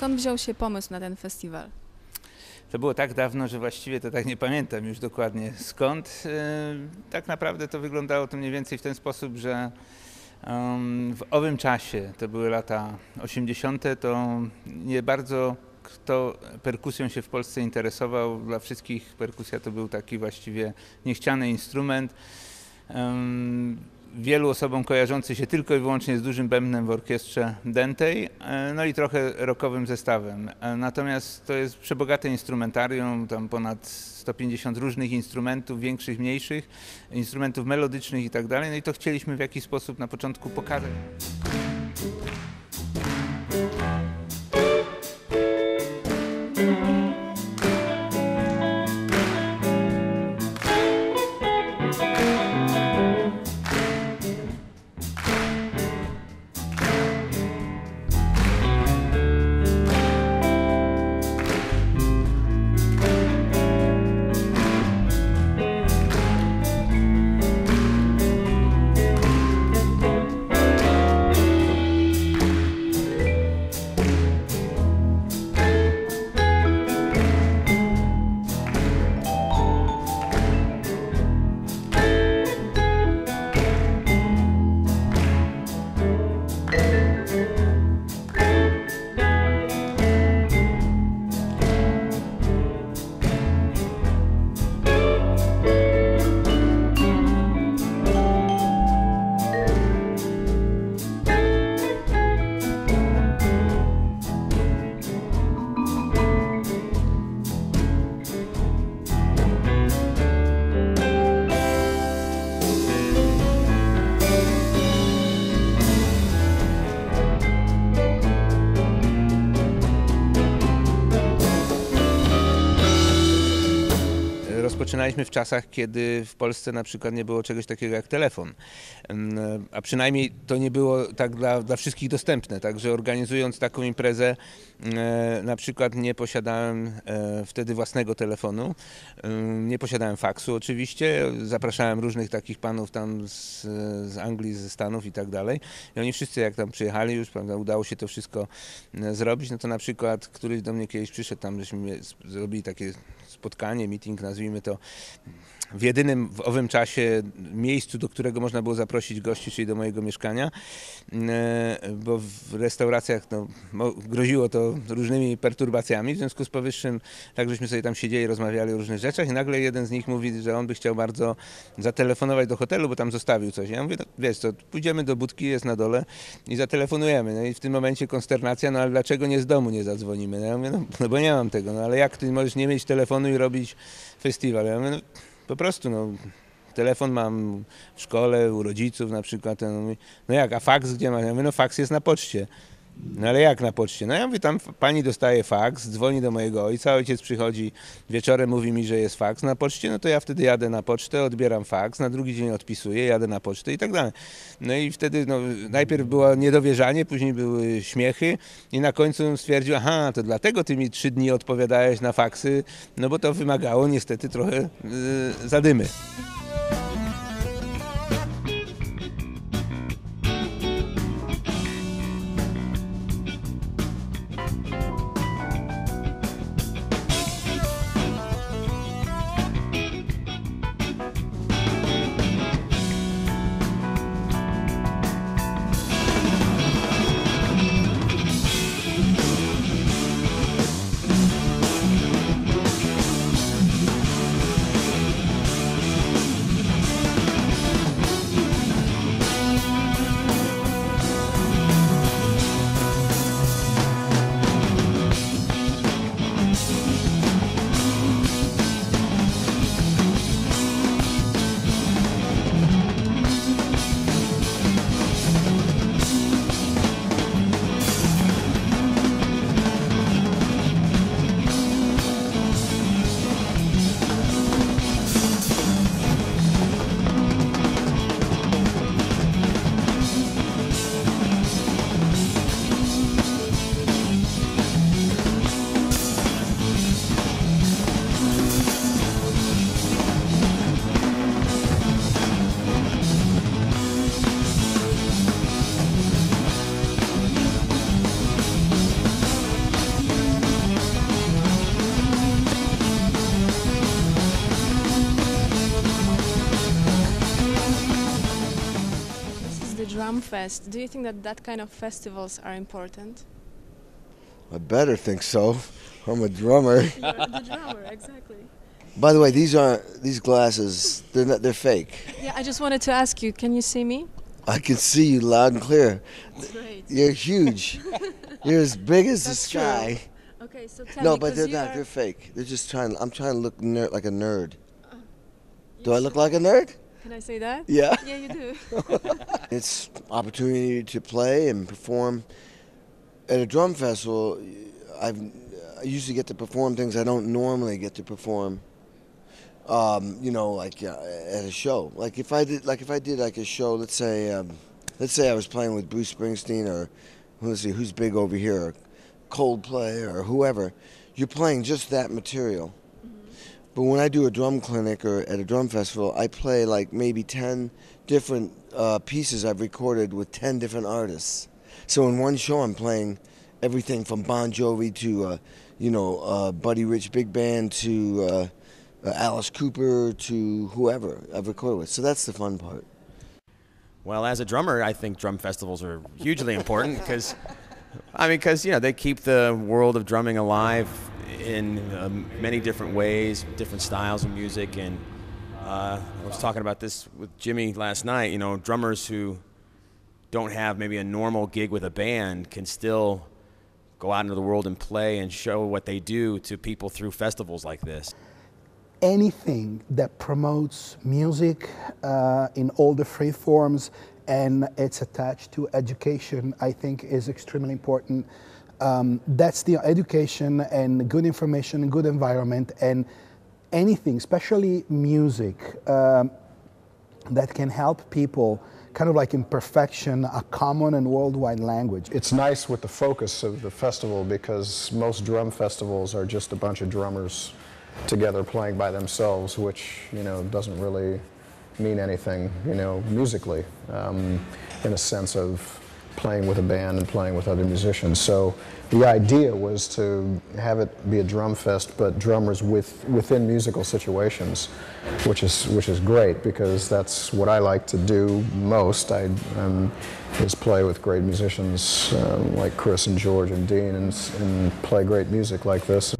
skąd wziął się pomysł na ten festiwal? To było tak dawno, że właściwie to tak nie pamiętam już dokładnie skąd. Tak naprawdę to wyglądało to mniej więcej w ten sposób, że w owym czasie, to były lata 80., to nie bardzo kto perkusją się w Polsce interesował. Dla wszystkich perkusja to był taki właściwie niechciany instrument. Wielu osobom kojarzący się tylko i wyłącznie z dużym bębnem w orkiestrze dętej, no i trochę rockowym zestawem. Natomiast to jest przebogate instrumentarium, tam ponad 150 różnych instrumentów, większych, mniejszych, instrumentów melodycznych i tak dalej. No i to chcieliśmy w jakiś sposób na początku pokazać. Rozpoczynaliśmy w czasach, kiedy w Polsce na przykład nie było czegoś takiego jak telefon, a przynajmniej to nie było tak dla wszystkich dostępne, także organizując taką imprezę na przykład nie posiadałem wtedy własnego telefonu, nie posiadałem faksu oczywiście, zapraszałem różnych takich panów tam z Anglii, ze Stanów i tak dalej i oni wszyscy jak tam przyjechali już, prawda, udało się to wszystko zrobić, no to na przykład któryś do mnie kiedyś przyszedł tam, żeśmy zrobili takie spotkanie, meeting, nazwijmy to, w jedynym w owym czasie miejscu, do którego można było zaprosić gości, czyli do mojego mieszkania, bo w restauracjach groziło to różnymi perturbacjami, w związku z powyższym tak żeśmy sobie tam siedzieli, rozmawiali o różnych rzeczach i nagle jeden z nich mówi, że on by chciał bardzo zatelefonować do hotelu, bo tam zostawił coś. Ja mówię, no, wiesz co, pójdziemy do budki, jest na dole i zatelefonujemy. No i w tym momencie konsternacja, no ale dlaczego nie z domu nie zadzwonimy? No ja mówię, no bo nie mam tego, no ale jak ty możesz nie mieć telefonu i robić festiwal? Ja mówię, no po prostu, no telefon mam w szkole, u rodziców na przykład. No, mówi, no jak, a faks gdzie ma? Ja mówię, no faks jest na poczcie. No ale jak na poczcie? No ja mówię, tam pani dostaje faks, dzwoni do mojego ojca, ojciec przychodzi wieczorem, mówi mi, że jest faks na poczcie, no to ja wtedy jadę na pocztę, odbieram faks, na drugi dzień odpisuję, jadę na pocztę i tak dalej. No i wtedy najpierw było niedowierzanie, później były śmiechy i na końcu stwierdził, aha, to dlatego ty mi 3 dni odpowiadałeś na faksy, no bo to wymagało niestety trochę zadymy. drum fest. Do you think that that kind of festivals are important? I better think so. I'm a drummer. You're the drummer, exactly. By the way, these glasses. They're fake. Yeah, I just wanted to ask you, can you see me? I can see you loud and clear. Great. You're huge. You're as big as the That's sky. true. Okay, so tell No, me, but 'cause they're you not. are- They're fake. They're just trying. I'm trying to look like a nerd. you Do I look should- like a nerd? Can I say that? Yeah. Yeah, you do. It's opportunity to play and perform at a drum festival. I usually get to perform things I don't normally get to perform. You know, like at a show. Like if I did like a show, let's say I was playing with Bruce Springsteen or let's see who's big over here, or Coldplay or whoever. You're playing just that material. But when I do a drum clinic or at a drum festival, I play like maybe 10 different pieces I've recorded with 10 different artists. So in one show, I'm playing everything from Bon Jovi to, Buddy Rich Big Band to Alice Cooper to whoever I've recorded with. So that's the fun part. Well, as a drummer, I think drum festivals are hugely important because they keep the world of drumming alive in many different ways, different styles of music. And I was talking about this with Jimmy last night. You know, drummers who don't have maybe a normal gig with a band can still go out into the world and play and show what they do to people through festivals like this. Anything that promotes music in all the free forms and it's attached to education, I think is extremely important. That's the education and good information, good environment, and anything, especially music, that can help people kind of like in perfection, a common and worldwide language. It's nice with the focus of the festival because most drum festivals are just a bunch of drummers together playing by themselves, which, doesn't really mean anything, musically, in a sense of playing with a band and playing with other musicians. So the idea was to have it be a drum fest, but drummers within musical situations, which is great because that's what I like to do most. Is play with great musicians like Chris and George and Dean and play great music like this.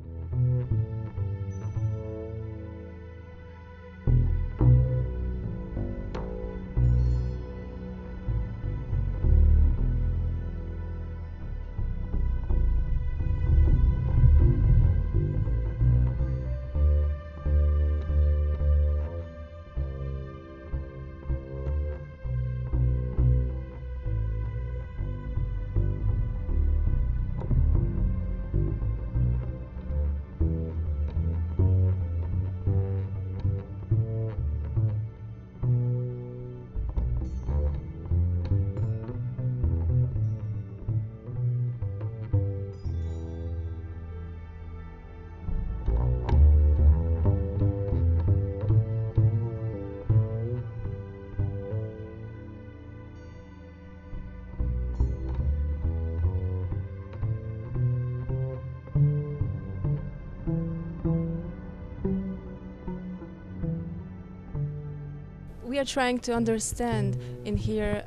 We are trying to understand in here,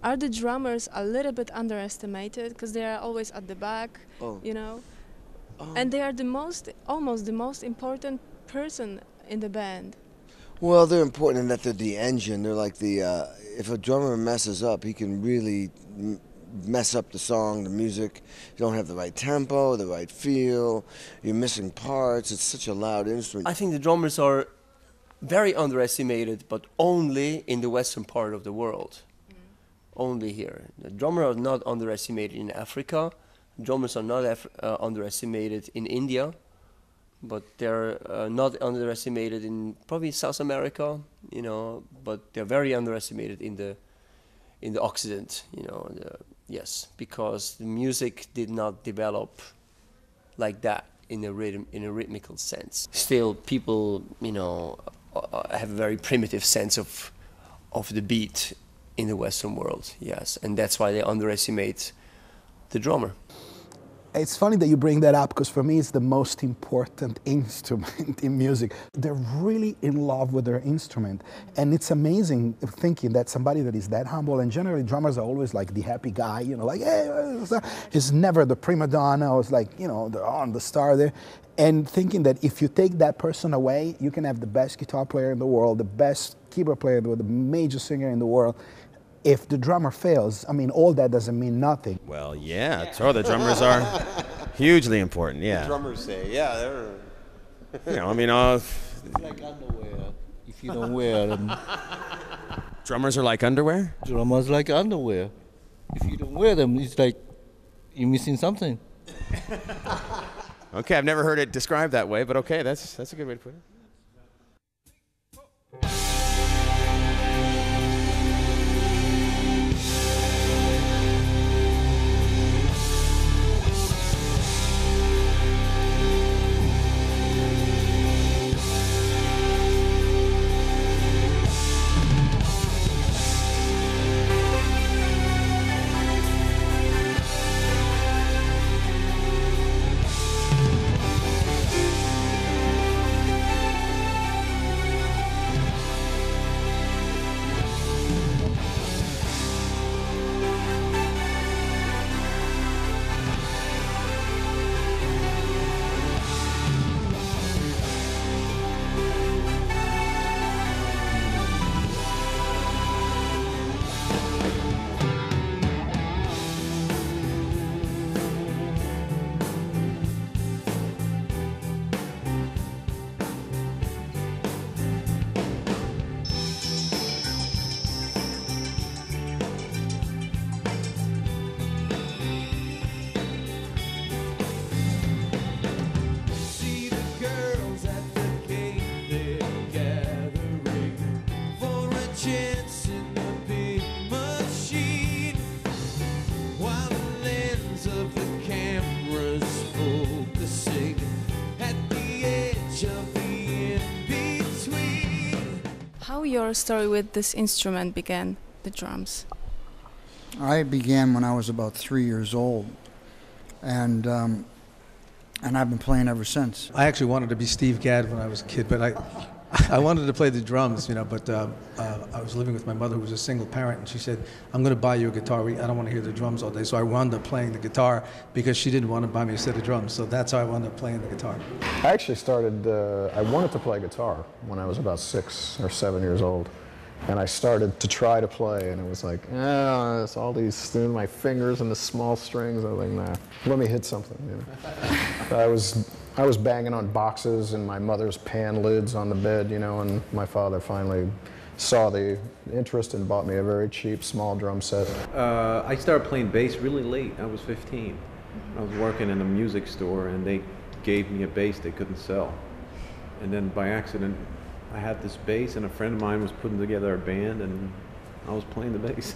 are the drummers a little bit underestimated because they are always at the back, and they are almost the most important person in the band. Well, they're important in that they're the engine. They're like if a drummer messes up, he can really mess up the song, the music. You don't have the right tempo, the right feel. You're missing parts. It's such a loud instrument. I think the drummers are very underestimated, but only in the western part of the world. Only here. The drummers are not underestimated in Africa. Drummers are not underestimated in India, but they're not underestimated in probably South America, but they're very underestimated in the Occident, yes, because the music did not develop like that in a rhythmical sense. Still, people, have a very primitive sense of the beat in the Western world, yes, and that's why they underestimate the drummer. It's funny that you bring that up because for me it's the most important instrument in music. They're really in love with their instrument, and it's amazing thinking that somebody that is that humble, and generally drummers are always like the happy guy, you know, like, hey, he's never the prima donna, or it's like, you know, the star there. And thinking that if you take that person away, you can have the best guitar player in the world, the best keyboard player in the world, the major singer in the world. If the drummer fails, I mean, all that doesn't mean nothing. Well, yeah, sure, the drummers are hugely important, yeah. The drummers say, yeah, they're... You know, I mean, It's like underwear. If you don't wear them. drummers are like underwear? Drummers like underwear. If you don't wear them, it's like you're missing something. Okay, I've never heard it described that way, but okay, that's a good way to put it. How your story with this instrument began, the drums? I began when I was about 3 years old, and I've been playing ever since. I actually wanted to be Steve Gadd when I was a kid, but I wanted to play the drums, you know, but I was living with my mother, who was a single parent, and she said, I'm going to buy you a guitar. I don't want to hear the drums all day. So I wound up playing the guitar because she didn't want to buy me a set of drums. So that's how I wound up playing the guitar. I actually started, I wanted to play guitar when I was about 6 or 7 years old. And I started to try to play, and it was like, oh, it's all these, my fingers and the small strings. I was like, nah, let me hit something, you know. I was banging on boxes and my mother's pan lids on the bed, you know, and my father finally saw the interest and bought me a very cheap small drum set. I started playing bass really late. I was 15. I was working in a music store, and they gave me a bass they couldn't sell. And then by accident, I had this bass, and a friend of mine was putting together a band, and I was playing the bass.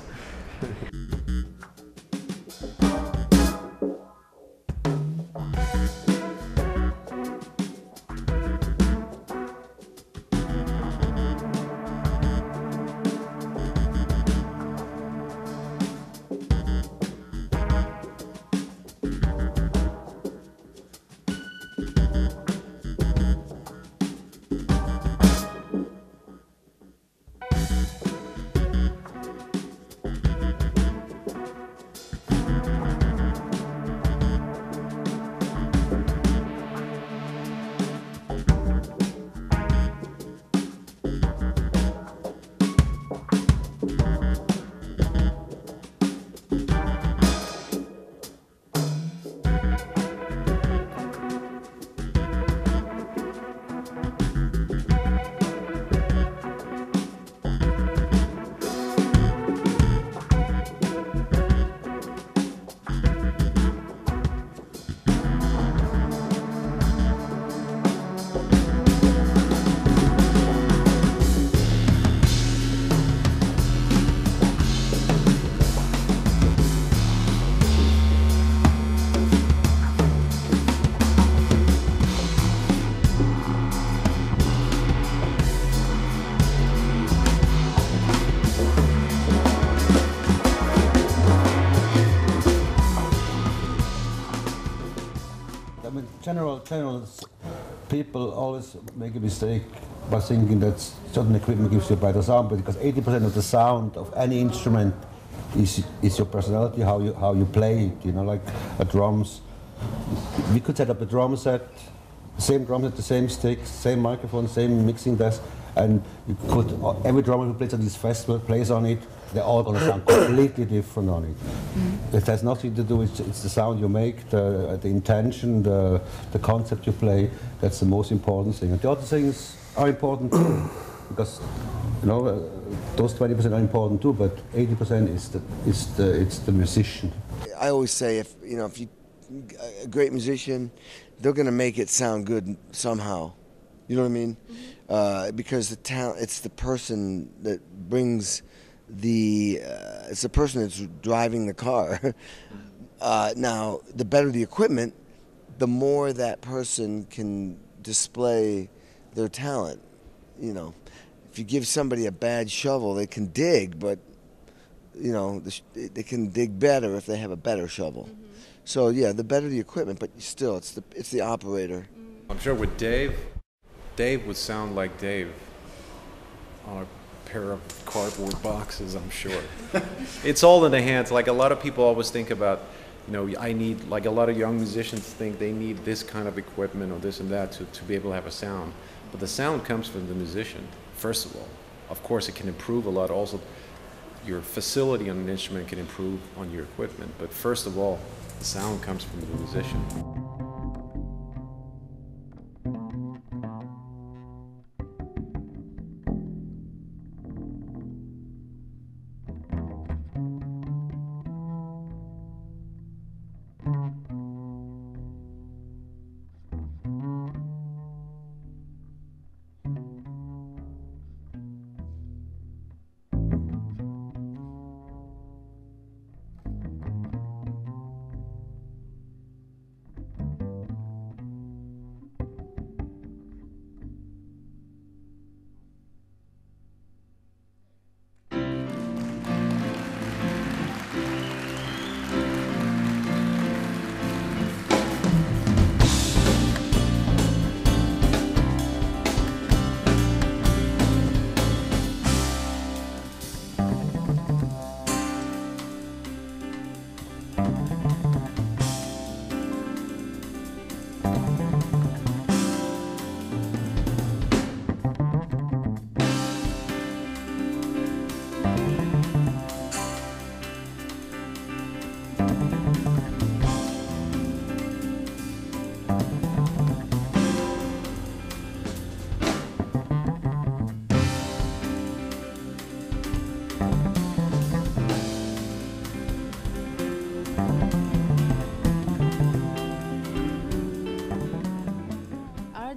general, people always make a mistake by thinking that certain equipment gives you a better sound, but because 80% of the sound of any instrument is your personality, how you play it. You know, like drums. We could set up a drum set, same drum set, the same sticks, same microphone, same mixing desk, and you could every drummer who plays at this festival plays on it. They're all going to sound completely different on it. Mm-hmm. It has nothing to do with it's the sound you make, the intention, the concept you play. That's the most important thing. And the other things are important too, because you know those 20% are important too. But 80% is the musician. I always say if you a great musician, they're going to make it sound good somehow. You know what I mean? Mm-hmm. Because the talent, it's the person that brings. It's the person that's driving the car. Now, the better the equipment, the more that person can display their talent. You know, if you give somebody a bad shovel, they can dig, but you know they can dig better if they have a better shovel. Mm-hmm. So yeah, the better the equipment, but still, it's the operator. I'm sure with Dave would sound like Dave on a pair of cardboard boxes, I'm sure. It's all in the hands. Like a lot of people always think about, you know, I need, like a lot of young musicians think they need this kind of equipment or this and that to be able to have a sound. But the sound comes from the musician, first of all. Of course, it can improve a lot. Also, your facility on an instrument can improve on your equipment. But first of all, the sound comes from the musician.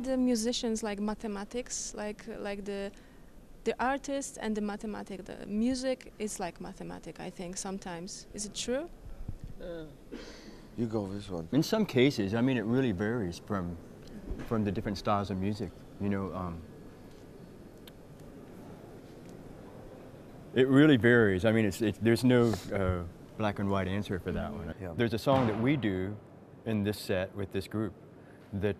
The musicians like mathematics, like the artist and the mathematic. The music is like mathematic, I think, sometimes. Is it true? You go this one. In some cases, I mean, it really varies from the different styles of music. You know, it really varies. I mean, there's no black and white answer for that one. Yeah. There's a song that we do in this set with this group that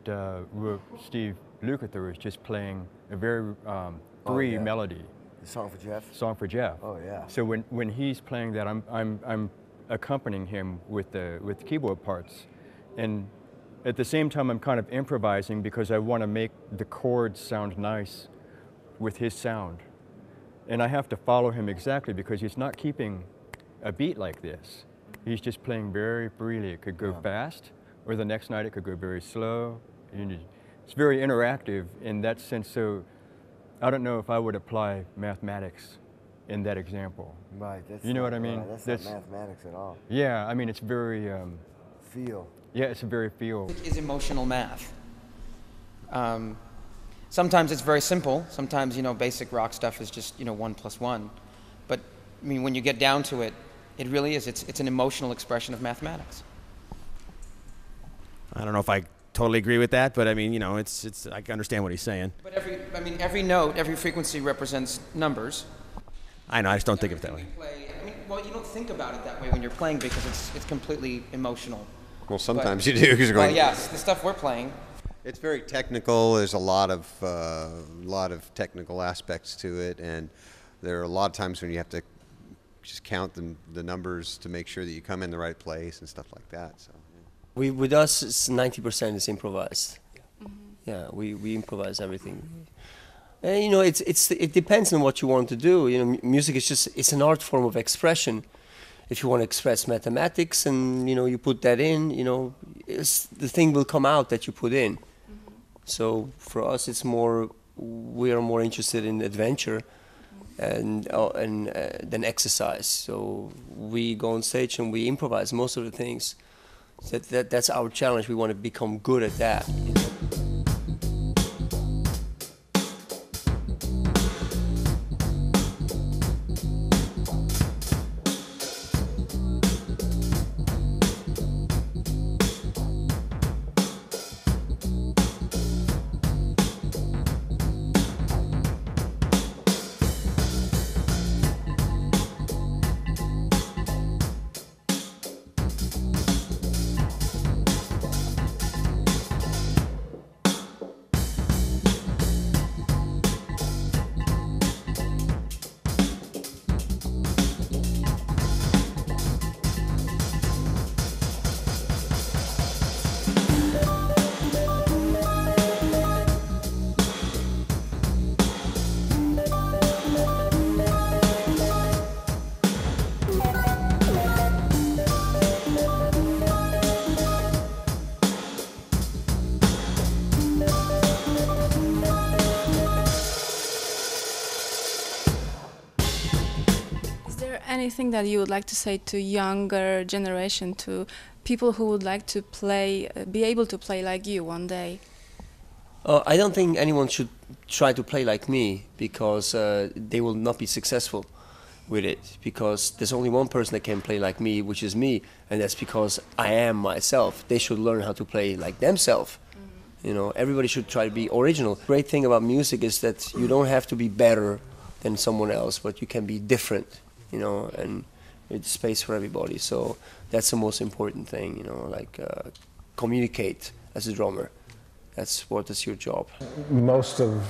Steve Lukather is just playing a very free melody. The song for Jeff? Song for Jeff. Oh yeah. So when he's playing that, I'm accompanying him with keyboard parts, and at the same time I'm kind of improvising because I want to make the chords sound nice with his sound, and I have to follow him exactly because he's not keeping a beat like this. He's just playing very freely. It could go fast, or the next night it could go very slow. It's very interactive in that sense, so I don't know if I would apply mathematics in that example. Right. You know what I mean? That's not mathematics at all. Yeah, I mean, it's very... feel. Yeah, it's a very feel. It is emotional math. Sometimes it's very simple. Sometimes, you know, basic rock stuff is just, you know, 1 + 1. But, I mean, when you get down to it, it really is. It's an emotional expression of mathematics. I don't know if I totally agree with that, but I mean, you know, I can understand what he's saying. But every note, every frequency represents numbers. I know, I just don't think of it that way. Well, you don't think about it that way when you're playing because it's completely emotional. Well, sometimes you do. You're Well, going, yes, the stuff we're playing. It's very technical. There's a lot of technical aspects to it, and there are a lot of times when you have to just count the numbers to make sure that you come in the right place and stuff like that. So, yeah. With us, 90% is improvised. Yeah, we improvise everything. And you know, it depends on what you want to do. You know, music is it's an art form of expression. If you want to express mathematics and, you know, you put that in, you know, the thing will come out that you put in. So for us, we are more interested in adventure and than exercise. So we go on stage and we improvise most of the things. That's our challenge. We want to become good at that. You know? Anything that you would like to say to younger generation, to people who would like to play, be able to play like you one day? I don't think anyone should try to play like me, because they will not be successful with it, because there's only one person that can play like me, which is me, and that's because I am myself. They should learn how to play like themselves. You know, everybody should try to be original. The great thing about music is that you don't have to be better than someone else, but you can be different. You know, and it's space for everybody. So that's the most important thing, you know, like communicate as a drummer. That's your job. Most of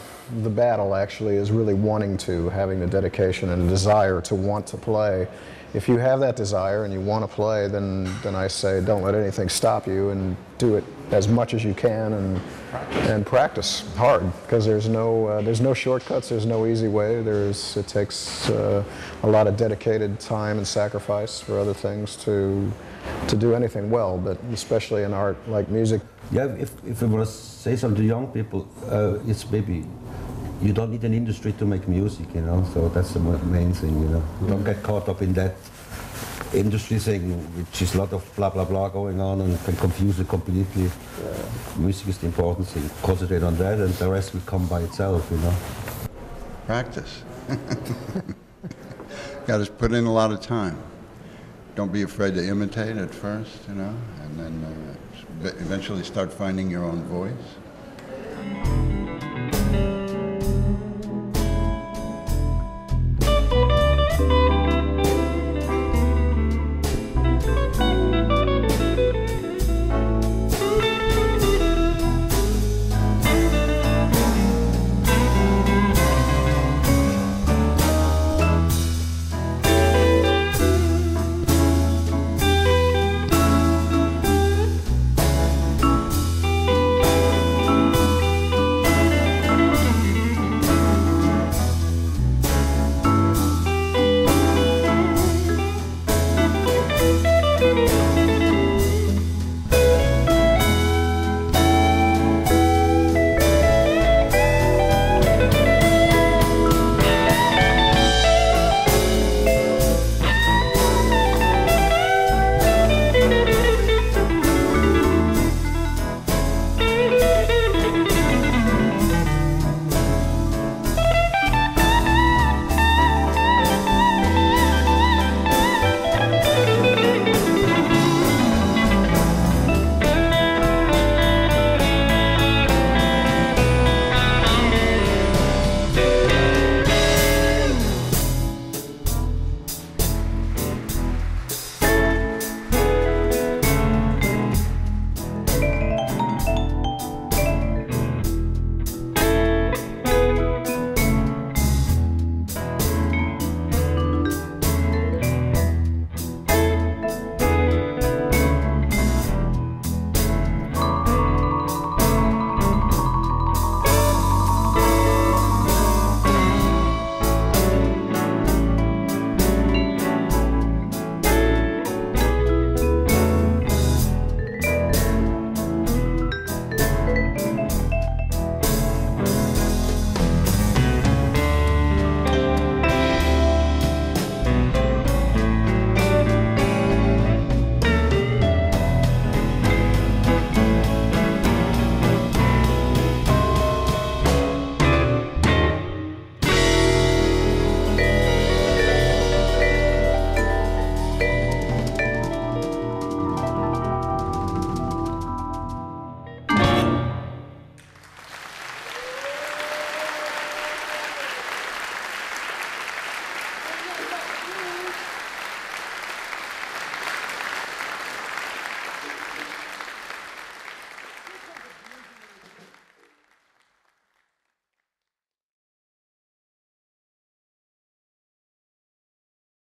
the battle actually is really wanting to, having the dedication and desire to want to play. If you have that desire and you want to play, then I say don't let anything stop you, and do it as much as you can, and practice hard, because there's no shortcuts, there's no easy way. It takes a lot of dedicated time and sacrifice for other things to do anything well, but especially in art like music. Yeah, if I want to say something to young people, it's maybe you don't need an industry to make music, you know, so that's the main thing, you know. Don't get caught up in that industry thing, which is a lot of blah blah blah going on and can confuse it completely. Music is the important thing. Concentrate on that, and the rest will come by itself, you know. Practice. Got to put in a lot of time. Don't be afraid to imitate at first, you know, and then eventually start finding your own voice.